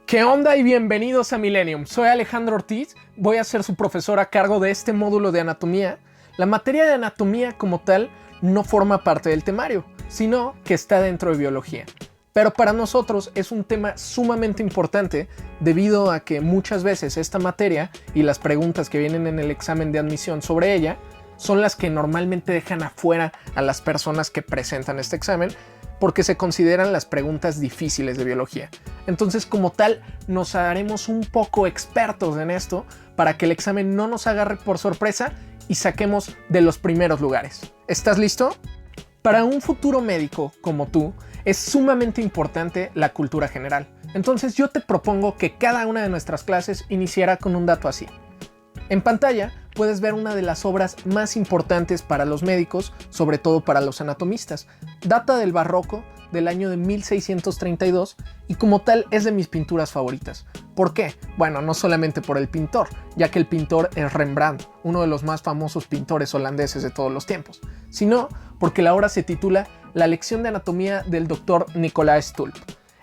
¿Qué onda y bienvenidos a Millennium? Soy Alejandro Ortiz, voy a ser su profesor a cargo de este módulo de anatomía. La materia de anatomía como tal no forma parte del temario, sino que está dentro de biología. Pero para nosotros es un tema sumamente importante debido a que muchas veces esta materia y las preguntas que vienen en el examen de admisión sobre ella son las que normalmente dejan afuera a las personas que presentan este examen porque se consideran las preguntas difíciles de biología. Entonces, como tal, nos haremos un poco expertos en esto para que el examen no nos agarre por sorpresa y saquemos de los primeros lugares. ¿Estás listo? Para un futuro médico como tú, es sumamente importante la cultura general. Entonces, yo te propongo que cada una de nuestras clases iniciara con un dato así. En pantalla puedes ver una de las obras más importantes para los médicos, sobre todo para los anatomistas. Data del barroco, del año de 1632, y como tal es de mis pinturas favoritas. ¿Por qué? Bueno, no solamente por el pintor, ya que el pintor es Rembrandt, uno de los más famosos pintores holandeses de todos los tiempos, sino porque la obra se titula La lección de anatomía del Dr. Nicolaas Tulp.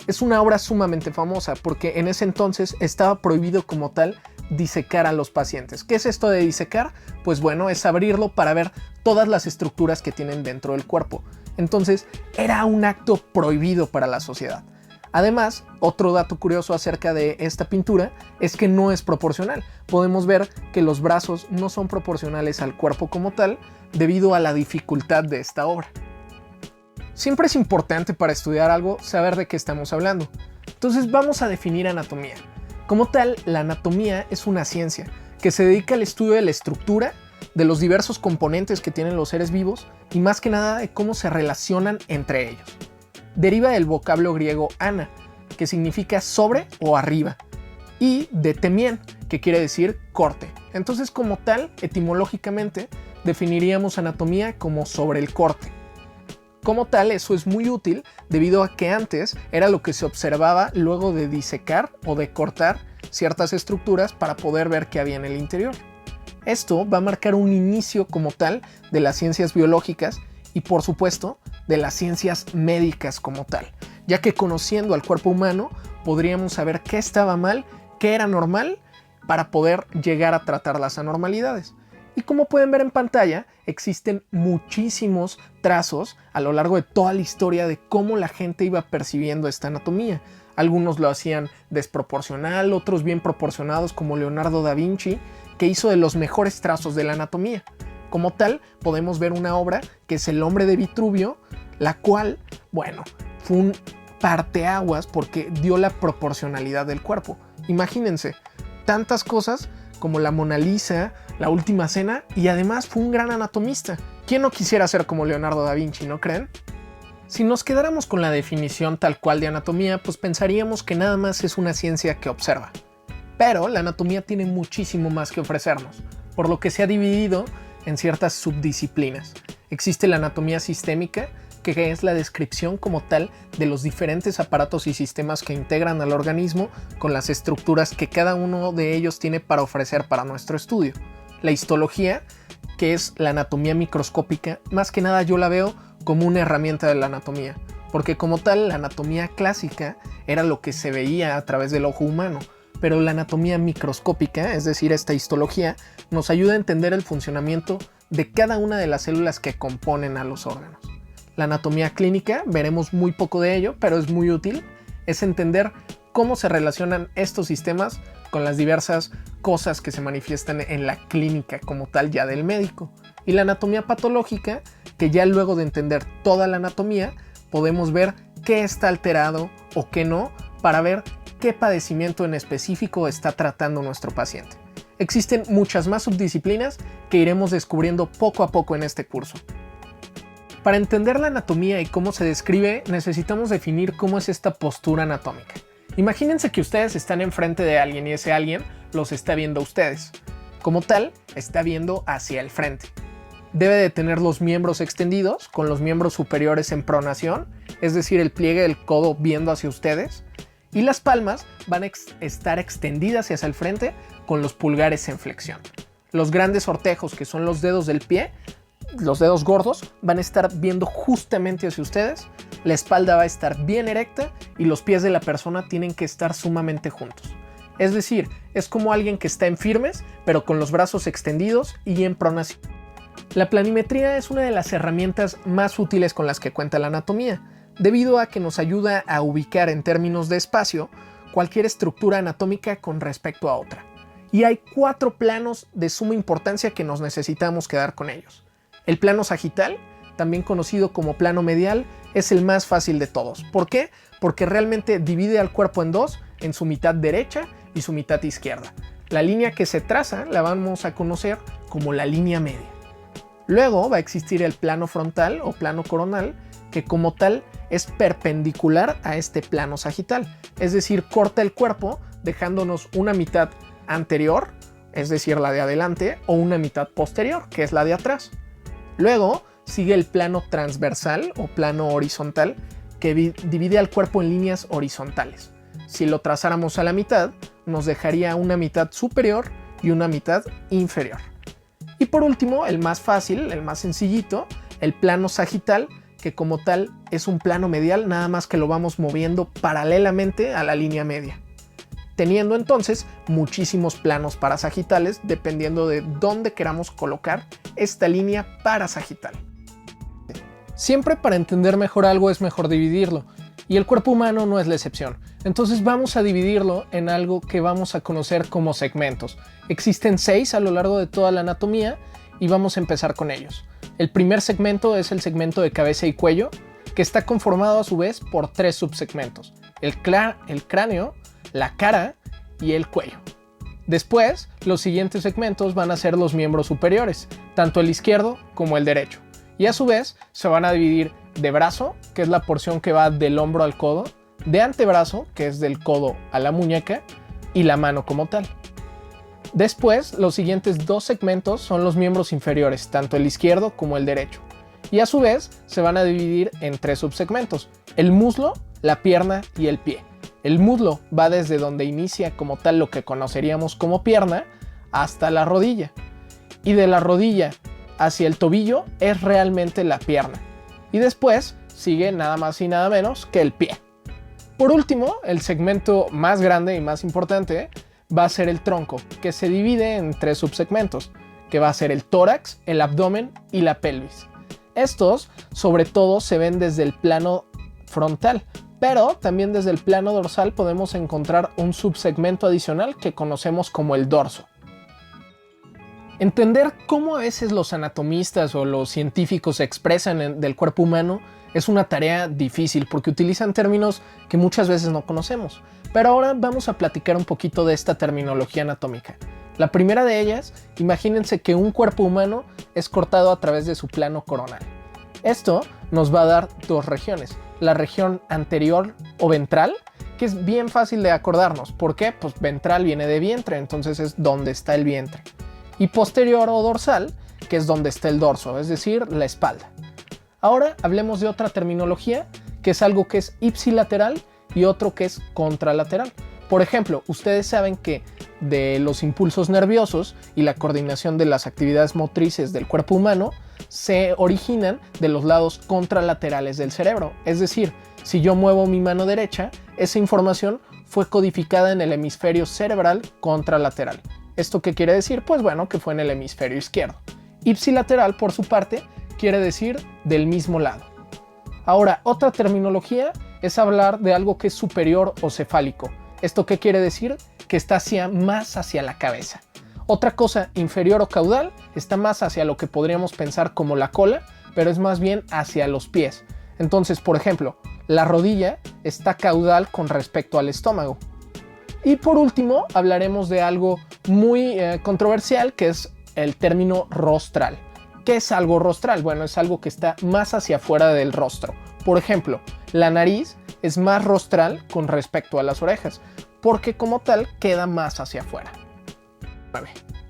Es una obra sumamente famosa porque en ese entonces estaba prohibido como tal disecar a los pacientes. ¿Qué es esto de disecar? Pues bueno, es abrirlo para ver todas las estructuras que tienen dentro del cuerpo. Entonces, era un acto prohibido para la sociedad. Además, otro dato curioso acerca de esta pintura es que no es proporcional. Podemos ver que los brazos no son proporcionales al cuerpo como tal debido a la dificultad de esta obra. Siempre es importante para estudiar algo saber de qué estamos hablando. Entonces vamos a definir anatomía. Como tal, la anatomía es una ciencia que se dedica al estudio de la estructura, de los diversos componentes que tienen los seres vivos y más que nada de cómo se relacionan entre ellos. Deriva del vocablo griego ana, que significa sobre o arriba, y de temien, que quiere decir corte. Entonces, como tal, etimológicamente, definiríamos anatomía como sobre el corte. Como tal, eso es muy útil debido a que antes era lo que se observaba luego de disecar o de cortar ciertas estructuras para poder ver qué había en el interior. Esto va a marcar un inicio como tal de las ciencias biológicas y por supuesto de las ciencias médicas como tal, ya que conociendo al cuerpo humano podríamos saber qué estaba mal, qué era normal para poder llegar a tratar las anormalidades. Y como pueden ver en pantalla, existen muchísimos trazos a lo largo de toda la historia de cómo la gente iba percibiendo esta anatomía. Algunos lo hacían desproporcional, otros bien proporcionados como Leonardo da Vinci, que hizo de los mejores trazos de la anatomía. Como tal, podemos ver una obra que es El hombre de Vitruvio, la cual, bueno, fue un parteaguas porque dio la proporcionalidad del cuerpo. Imagínense, tantas cosas como la Mona Lisa, la Última Cena, y además fue un gran anatomista. ¿Quién no quisiera ser como Leonardo da Vinci, no creen? Si nos quedáramos con la definición tal cual de anatomía, pues pensaríamos que nada más es una ciencia que observa. Pero la anatomía tiene muchísimo más que ofrecernos, por lo que se ha dividido en ciertas subdisciplinas. Existe la anatomía sistémica, que es la descripción como tal de los diferentes aparatos y sistemas que integran al organismo con las estructuras que cada uno de ellos tiene para ofrecer para nuestro estudio. La histología, que es la anatomía microscópica, más que nada yo la veo como una herramienta de la anatomía, porque como tal la anatomía clásica era lo que se veía a través del ojo humano, pero la anatomía microscópica, es decir, esta histología, nos ayuda a entender el funcionamiento de cada una de las células que componen a los órganos. La anatomía clínica, veremos muy poco de ello, pero es muy útil, es entender cómo se relacionan estos sistemas con las diversas cosas que se manifiestan en la clínica como tal ya del médico. Y la anatomía patológica, que ya luego de entender toda la anatomía, podemos ver qué está alterado o qué no, para ver qué padecimiento en específico está tratando nuestro paciente. Existen muchas más subdisciplinas que iremos descubriendo poco a poco en este curso. Para entender la anatomía y cómo se describe, necesitamos definir cómo es esta postura anatómica. Imagínense que ustedes están enfrente de alguien y ese alguien los está viendo a ustedes. Como tal, está viendo hacia el frente. Debe de tener los miembros extendidos, con los miembros superiores en pronación, es decir, el pliegue del codo viendo hacia ustedes, y las palmas van a estar extendidas hacia el frente con los pulgares en flexión. Los grandes ortejos, que son los dedos del pie, los dedos gordos, van a estar viendo justamente hacia ustedes. la espalda va a estar bien erecta y los pies de la persona tienen que estar sumamente juntos. Es decir, es como alguien que está en firmes, pero con los brazos extendidos y en pronación. La planimetría es una de las herramientas más útiles con las que cuenta la anatomía, debido a que nos ayuda a ubicar en términos de espacio cualquier estructura anatómica con respecto a otra. Y hay 4 planos de suma importancia que nos necesitamos quedar con ellos. El plano sagital, también conocido como plano medial, es el más fácil de todos. ¿Por qué? Porque realmente divide al cuerpo en dos, en su mitad derecha y su mitad izquierda. La línea que se traza la vamos a conocer como la línea media. Luego va a existir el plano frontal o plano coronal, que como tal es perpendicular a este plano sagital, es decir, corta el cuerpo dejándonos una mitad anterior, es decir, la de adelante, o una mitad posterior, que es la de atrás. Luego sigue el plano transversal o plano horizontal, que divide al cuerpo en líneas horizontales. Si lo trazáramos a la mitad, nos dejaría una mitad superior y una mitad inferior. Y por último, el más fácil, el más sencillito, el plano sagital, que como tal es un plano medial, nada más que lo vamos moviendo paralelamente a la línea media, teniendo entonces muchísimos planos parasagitales dependiendo de dónde queramos colocar esta línea parasagital. Siempre para entender mejor algo es mejor dividirlo, y el cuerpo humano no es la excepción. Entonces vamos a dividirlo en algo que vamos a conocer como segmentos. Existen 6 a lo largo de toda la anatomía y vamos a empezar con ellos. El primer segmento es el segmento de cabeza y cuello, que está conformado a su vez por 3 subsegmentos: el cráneo, la cara y el cuello. Después, los siguientes segmentos van a ser los miembros superiores, tanto el izquierdo como el derecho, y a su vez se van a dividir de brazo, que es la porción que va del hombro al codo, de antebrazo, que es del codo a la muñeca, y la mano como tal. Después, los siguientes 2 segmentos son los miembros inferiores, tanto el izquierdo como el derecho, y a su vez se van a dividir en 3 subsegmentos: el muslo, la pierna y el pie. El muslo va desde donde inicia como tal lo que conoceríamos como pierna hasta la rodilla, y de la rodilla hacia el tobillo es realmente la pierna, y después sigue nada más y nada menos que el pie. Por último, el segmento más grande y más importante va a ser el tronco, que se divide en 3 subsegmentos, que va a ser el tórax, el abdomen y la pelvis. Estos sobre todo se ven desde el plano frontal, pero también desde el plano dorsal podemos encontrar un subsegmento adicional que conocemos como el dorso. Entender cómo a veces los anatomistas o los científicos se expresan del cuerpo humano es una tarea difícil porque utilizan términos que muchas veces no conocemos. Pero ahora vamos a platicar un poquito de esta terminología anatómica. La primera de ellas, imagínense que un cuerpo humano es cortado a través de su plano coronal. Esto nos va a dar 2 regiones: la región anterior o ventral, que es bien fácil de acordarnos. ¿Por qué? Pues ventral viene de vientre, entonces es donde está el vientre. Y posterior o dorsal, que es donde está el dorso, es decir, la espalda. Ahora hablemos de otra terminología, que es algo que es ipsilateral y otro que es contralateral. Por ejemplo, ustedes saben que de los impulsos nerviosos y la coordinación de las actividades motrices del cuerpo humano se originan de los lados contralaterales del cerebro. Es decir, si yo muevo mi mano derecha, esa información fue codificada en el hemisferio cerebral contralateral. ¿Esto qué quiere decir? Pues bueno, que fue en el hemisferio izquierdo. Ipsilateral, por su parte, quiere decir del mismo lado. Ahora, otra terminología es hablar de algo que es superior o cefálico. ¿Esto qué quiere decir? Que está más hacia la cabeza. Otra cosa, inferior o caudal, está más hacia lo que podríamos pensar como la cola, pero es más bien hacia los pies. Entonces, por ejemplo, la rodilla está caudal con respecto al estómago. Y por último, hablaremos de algo muy controversial, que es el término rostral. ¿Qué es algo rostral? Bueno, es algo que está más hacia afuera del rostro. Por ejemplo, la nariz es más rostral con respecto a las orejas, porque como tal queda más hacia afuera.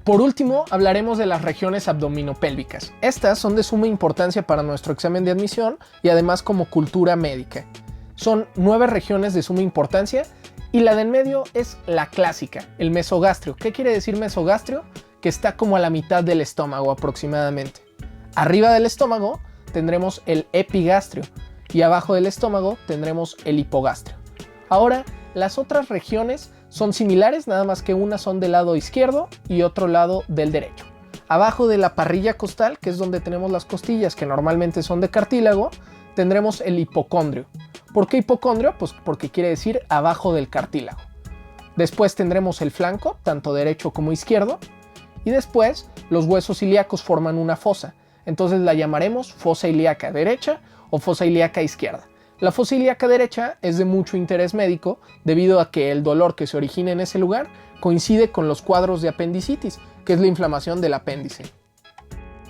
Por último, hablaremos de las regiones abdominopélvicas. Estas son de suma importancia para nuestro examen de admisión y además como cultura médica. Son 9 regiones de suma importancia y la de en medio es la clásica, el mesogastrio. ¿Qué quiere decir mesogastrio? Que está como a la mitad del estómago aproximadamente. Arriba del estómago tendremos el epigastrio y abajo del estómago tendremos el hipogastrio. Ahora, las otras regiones son similares, nada más que unas son del lado izquierdo y otro lado del derecho. Abajo de la parrilla costal, que es donde tenemos las costillas que normalmente son de cartílago, tendremos el hipocondrio. ¿Por qué hipocondrio? Pues porque quiere decir abajo del cartílago. Después tendremos el flanco, tanto derecho como izquierdo, y después los huesos ilíacos forman una fosa. Entonces la llamaremos fosa ilíaca derecha o fosa ilíaca izquierda. La fosa ilíaca derecha es de mucho interés médico debido a que el dolor que se origina en ese lugar coincide con los cuadros de apendicitis, que es la inflamación del apéndice.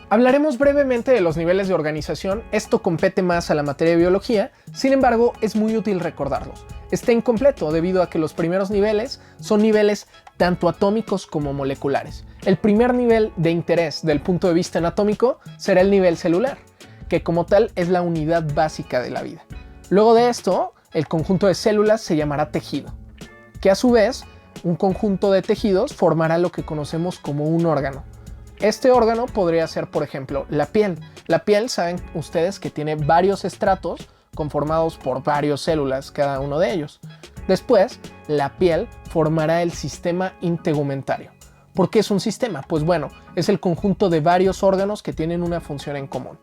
Hablaremos brevemente de los niveles de organización, esto compete más a la materia de biología, sin embargo es muy útil recordarlos. Está incompleto debido a que los primeros niveles son niveles tanto atómicos como moleculares. El primer nivel de interés del punto de vista anatómico será el nivel celular, que como tal es la unidad básica de la vida. Luego de esto, el conjunto de células se llamará tejido, que a su vez, un conjunto de tejidos formará lo que conocemos como un órgano. Este órgano podría ser, por ejemplo, la piel. La piel, saben ustedes que tiene varios estratos conformados por varias células, cada uno de ellos. Después, la piel formará el sistema integumentario. ¿Por qué es un sistema? Pues bueno, es el conjunto de varios órganos que tienen una función en común.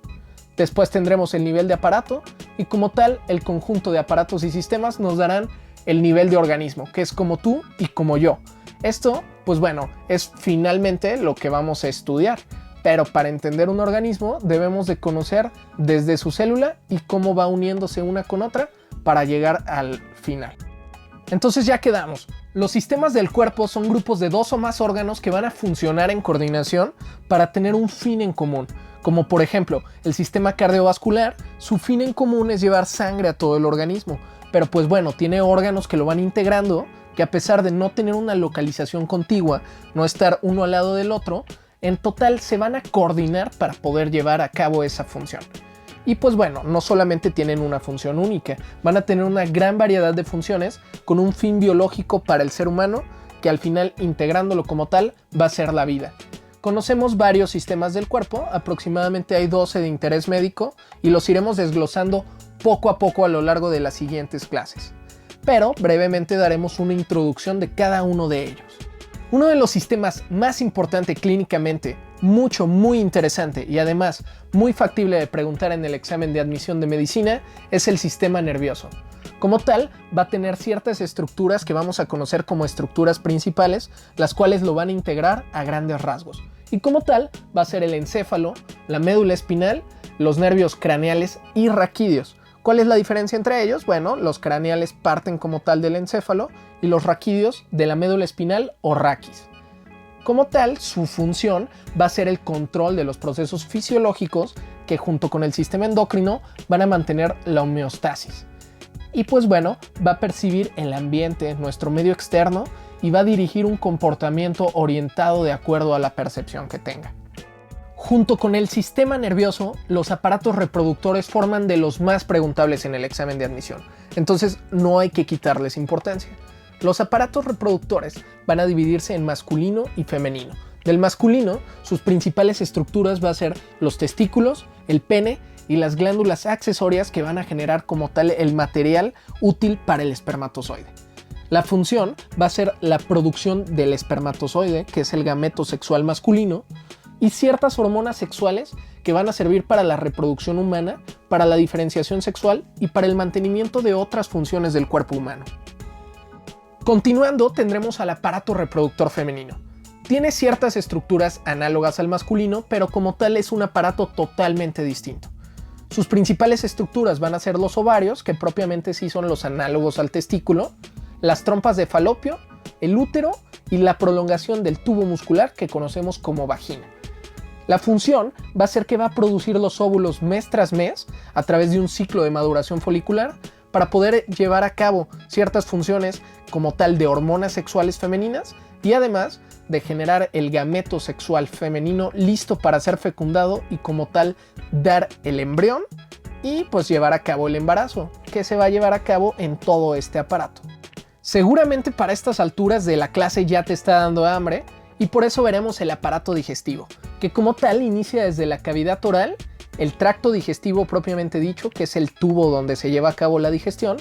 Después tendremos el nivel de aparato y como tal, el conjunto de aparatos y sistemas nos darán el nivel de organismo, que es como tú y como yo. Esto, pues bueno, es finalmente lo que vamos a estudiar. Pero para entender un organismo debemos de conocer desde su célula y cómo va uniéndose una con otra para llegar al final. Entonces ya quedamos. Los sistemas del cuerpo son grupos de 2 o más órganos que van a funcionar en coordinación para tener un fin en común. Como por ejemplo, el sistema cardiovascular, su fin en común es llevar sangre a todo el organismo. Pero pues bueno, tiene órganos que lo van integrando, que a pesar de no tener una localización contigua, no estar uno al lado del otro, en total se van a coordinar para poder llevar a cabo esa función. Y pues bueno, no solamente tienen una función única, van a tener una gran variedad de funciones con un fin biológico para el ser humano que al final, integrándolo como tal, va a ser la vida. Conocemos varios sistemas del cuerpo, aproximadamente hay 12 de interés médico y los iremos desglosando poco a poco a lo largo de las siguientes clases. Pero brevemente daremos una introducción de cada uno de ellos. Uno de los sistemas más importantes clínicamente, muy interesante y además muy factible de preguntar en el examen de admisión de medicina, es el sistema nervioso. Como tal, va a tener ciertas estructuras que vamos a conocer como estructuras principales, las cuales lo van a integrar a grandes rasgos. Y como tal, va a ser el encéfalo, la médula espinal, los nervios craneales y raquídeos. ¿Cuál es la diferencia entre ellos? Bueno, los craneales parten como tal del encéfalo y los raquídeos de la médula espinal o raquis. Como tal, su función va a ser el control de los procesos fisiológicos que junto con el sistema endocrino van a mantener la homeostasis. Y pues bueno, va a percibir el ambiente, nuestro medio externo, y va a dirigir un comportamiento orientado de acuerdo a la percepción que tenga. Junto con el sistema nervioso, los aparatos reproductores forman de los más preguntables en el examen de admisión, entonces no hay que quitarles importancia. Los aparatos reproductores van a dividirse en masculino y femenino. Del masculino, sus principales estructuras va a ser los testículos, el pene y las glándulas accesorias que van a generar como tal el material útil para el espermatozoide. La función va a ser la producción del espermatozoide, que es el gameto sexual masculino, y ciertas hormonas sexuales que van a servir para la reproducción humana, para la diferenciación sexual y para el mantenimiento de otras funciones del cuerpo humano. Continuando, tendremos al aparato reproductor femenino. Tiene ciertas estructuras análogas al masculino, pero como tal es un aparato totalmente distinto. Sus principales estructuras van a ser los ovarios, que propiamente sí son los análogos al testículo, las trompas de falopio, el útero y la prolongación del tubo muscular que conocemos como vagina. La función va a ser que va a producir los óvulos mes tras mes a través de un ciclo de maduración folicular para poder llevar a cabo ciertas funciones como tal de hormonas sexuales femeninas y además de generar el gameto sexual femenino listo para ser fecundado y como tal dar el embrión y pues llevar a cabo el embarazo, que se va a llevar a cabo en todo este aparato. Seguramente para estas alturas de la clase ya te está dando hambre y por eso veremos el aparato digestivo, que como tal inicia desde la cavidad oral el tracto digestivo propiamente dicho, que es el tubo donde se lleva a cabo la digestión,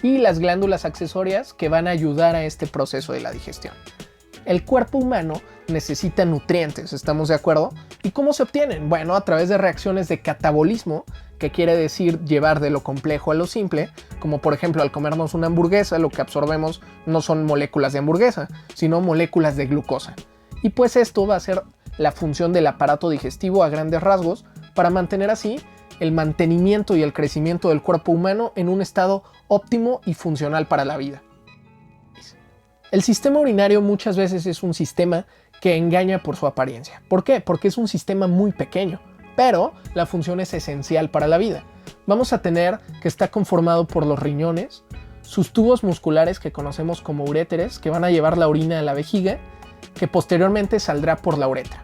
y las glándulas accesorias que van a ayudar a este proceso de la digestión. El cuerpo humano necesita nutrientes, ¿estamos de acuerdo? ¿Y cómo se obtienen? Bueno, a través de reacciones de catabolismo, que quiere decir llevar de lo complejo a lo simple, como por ejemplo al comernos una hamburguesa, lo que absorbemos no son moléculas de hamburguesa, sino moléculas de glucosa. Y pues esto va a ser la función del aparato digestivo a grandes rasgos, para mantener así el mantenimiento y el crecimiento del cuerpo humano en un estado óptimo y funcional para la vida. El sistema urinario muchas veces es un sistema que engaña por su apariencia. ¿Por qué? Porque es un sistema muy pequeño, pero la función es esencial para la vida. Vamos a tener que está conformado por los riñones, sus tubos musculares que conocemos como uréteres, que van a llevar la orina a la vejiga, que posteriormente saldrá por la uretra.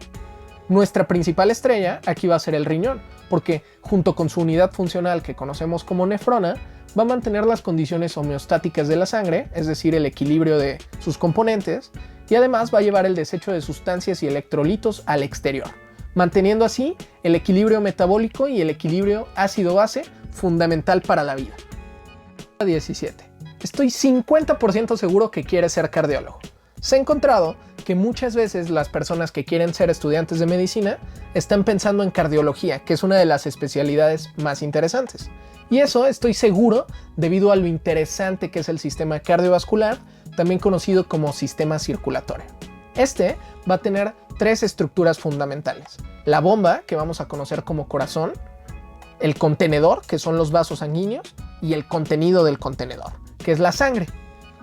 Nuestra principal estrella aquí va a ser el riñón, porque junto con su unidad funcional que conocemos como nefrona, va a mantener las condiciones homeostáticas de la sangre, es decir, el equilibrio de sus componentes, y además va a llevar el desecho de sustancias y electrolitos al exterior, manteniendo así el equilibrio metabólico y el equilibrio ácido-base fundamental para la vida. 17. Estoy 50% seguro que quieres ser cardiólogo. Se ha encontrado que muchas veces las personas que quieren ser estudiantes de medicina están pensando en cardiología, que es una de las especialidades más interesantes. Y eso estoy seguro debido a lo interesante que es el sistema cardiovascular, también conocido como sistema circulatorio. Este va a tener 3 estructuras fundamentales: la bomba, que vamos a conocer como corazón, el contenedor, que son los vasos sanguíneos, y el contenido del contenedor, que es la sangre.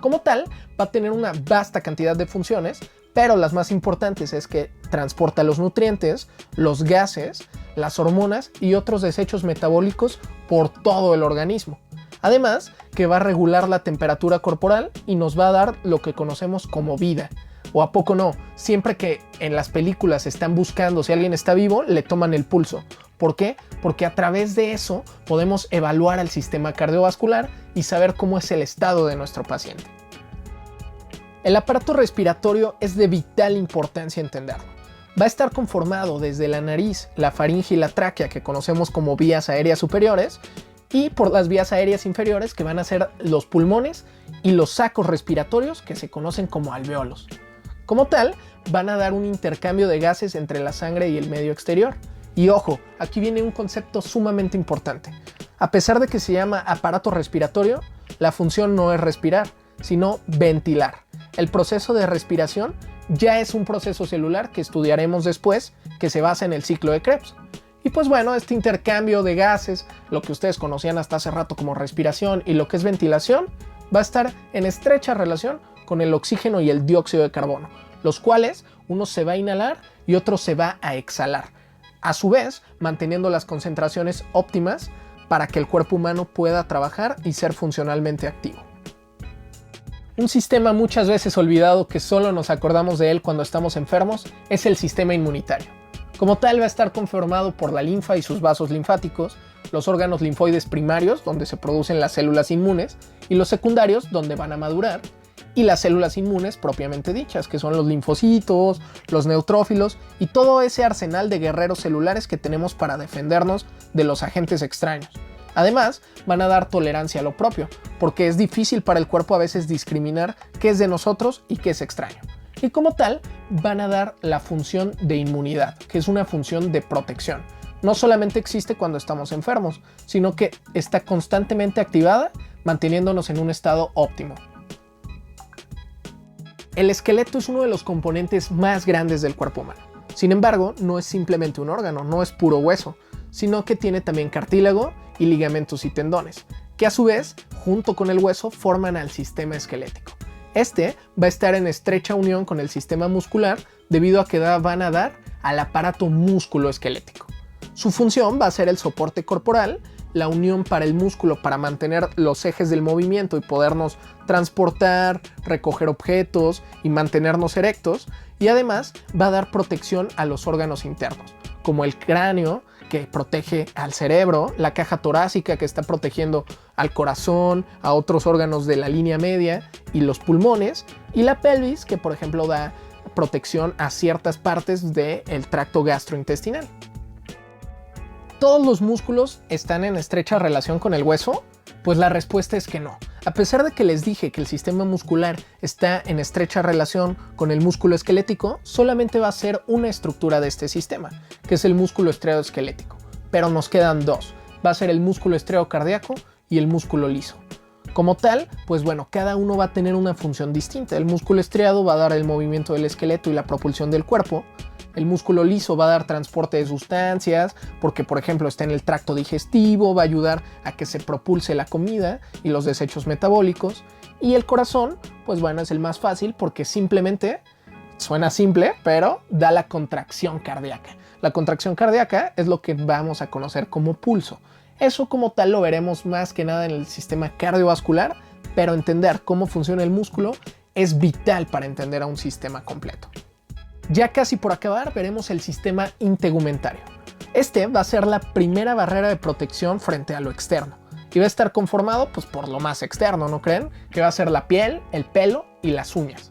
Como tal, va a tener una vasta cantidad de funciones, pero las más importantes es que transporta los nutrientes, los gases, las hormonas y otros desechos metabólicos por todo el organismo. Además, que va a regular la temperatura corporal y nos va a dar lo que conocemos como vida. ¿O a poco no? Siempre que en las películas están buscando si alguien está vivo, le toman el pulso. ¿Por qué? Porque a través de eso podemos evaluar al sistema cardiovascular y saber cómo es el estado de nuestro paciente. El aparato respiratorio es de vital importancia entenderlo. Va a estar conformado desde la nariz, la faringe y la tráquea, que conocemos como vías aéreas superiores, y por las vías aéreas inferiores, que van a ser los pulmones y los sacos respiratorios, que se conocen como alvéolos. Como tal, van a dar un intercambio de gases entre la sangre y el medio exterior. Y ojo, aquí viene un concepto sumamente importante. A pesar de que se llama aparato respiratorio, la función no es respirar, sino ventilar. El proceso de respiración ya es un proceso celular que estudiaremos después, que se basa en el ciclo de Krebs. Y pues bueno, este intercambio de gases, lo que ustedes conocían hasta hace rato como respiración y lo que es ventilación, va a estar en estrecha relación con el oxígeno y el dióxido de carbono, los cuales uno se va a inhalar y otro se va a exhalar, a su vez manteniendo las concentraciones óptimas para que el cuerpo humano pueda trabajar y ser funcionalmente activo. Un sistema muchas veces olvidado, que solo nos acordamos de él cuando estamos enfermos, es el sistema inmunitario. Como tal, va a estar conformado por la linfa y sus vasos linfáticos, los órganos linfoides primarios, donde se producen las células inmunes, y los secundarios, donde van a madurar, y las células inmunes propiamente dichas, que son los linfocitos, los neutrófilos y todo ese arsenal de guerreros celulares que tenemos para defendernos de los agentes extraños. Además, van a dar tolerancia a lo propio, porque es difícil para el cuerpo a veces discriminar qué es de nosotros y qué es extraño. Y como tal, van a dar la función de inmunidad, que es una función de protección. No solamente existe cuando estamos enfermos, sino que está constantemente activada, manteniéndonos en un estado óptimo. El esqueleto es uno de los componentes más grandes del cuerpo humano. Sin embargo, no es simplemente un órgano, no es puro hueso, sino que tiene también cartílago y ligamentos y tendones, que a su vez, junto con el hueso, forman al sistema esquelético. Este va a estar en estrecha unión con el sistema muscular debido a que van a dar al aparato músculo-esquelético. Su función va a ser el soporte corporal, la unión para el músculo para mantener los ejes del movimiento y podernos transportar, recoger objetos y mantenernos erectos, y además va a dar protección a los órganos internos, como el cráneo, que protege al cerebro, la caja torácica, que está protegiendo al corazón, a otros órganos de la línea media y los pulmones, y la pelvis, que por ejemplo da protección a ciertas partes del tracto gastrointestinal. ¿Todos los músculos están en estrecha relación con el hueso? Pues la respuesta es que no. A pesar de que les dije que el sistema muscular está en estrecha relación con el músculo esquelético, solamente va a ser una estructura de este sistema, que es el músculo estriado esquelético. Pero nos quedan dos. Va a ser el músculo estriado cardíaco y el músculo liso. Como tal, pues bueno, cada uno va a tener una función distinta. El músculo estriado va a dar el movimiento del esqueleto y la propulsión del cuerpo. El músculo liso va a dar transporte de sustancias porque, por ejemplo, está en el tracto digestivo, va a ayudar a que se propulse la comida y los desechos metabólicos. Y el corazón, pues bueno, es el más fácil porque simplemente, suena simple, pero da la contracción cardíaca. La contracción cardíaca es lo que vamos a conocer como pulso. Eso como tal lo veremos más que nada en el sistema cardiovascular, pero entender cómo funciona el músculo es vital para entender a un sistema completo. Ya casi por acabar veremos el sistema integumentario. Este va a ser la primera barrera de protección frente a lo externo y va a estar conformado pues, por lo más externo, ¿no creen? Que va a ser la piel, el pelo y las uñas.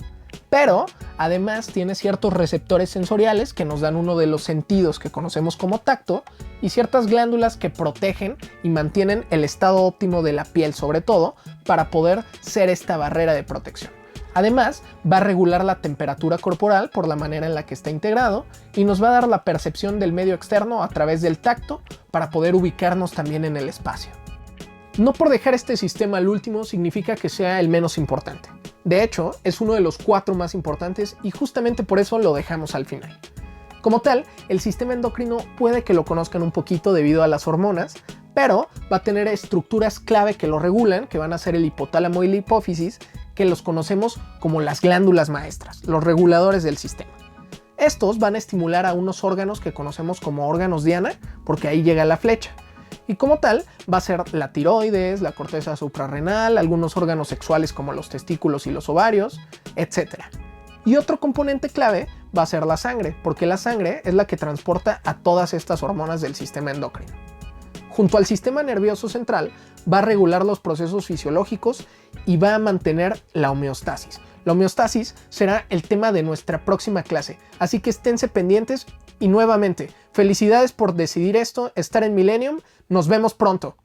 Pero además tiene ciertos receptores sensoriales que nos dan uno de los sentidos que conocemos como tacto y ciertas glándulas que protegen y mantienen el estado óptimo de la piel sobre todo para poder ser esta barrera de protección. Además, va a regular la temperatura corporal por la manera en la que está integrado y nos va a dar la percepción del medio externo a través del tacto para poder ubicarnos también en el espacio. No por dejar este sistema al último significa que sea el menos importante. De hecho, es uno de los 4 más importantes y justamente por eso lo dejamos al final. Como tal, el sistema endocrino puede que lo conozcan un poquito debido a las hormonas, pero va a tener estructuras clave que lo regulan, que van a ser el hipotálamo y la hipófisis, que los conocemos como las glándulas maestras, los reguladores del sistema. Estos van a estimular a unos órganos que conocemos como órganos diana, porque ahí llega la flecha. Y como tal, va a ser la tiroides, la corteza suprarrenal, algunos órganos sexuales como los testículos y los ovarios, etc. Y otro componente clave va a ser la sangre, porque la sangre es la que transporta a todas estas hormonas del sistema endocrino. Junto al sistema nervioso central, va a regular los procesos fisiológicos y va a mantener la homeostasis. La homeostasis será el tema de nuestra próxima clase, así que esténse pendientes y nuevamente, felicidades por decidir esto, estar en Millennium, nos vemos pronto.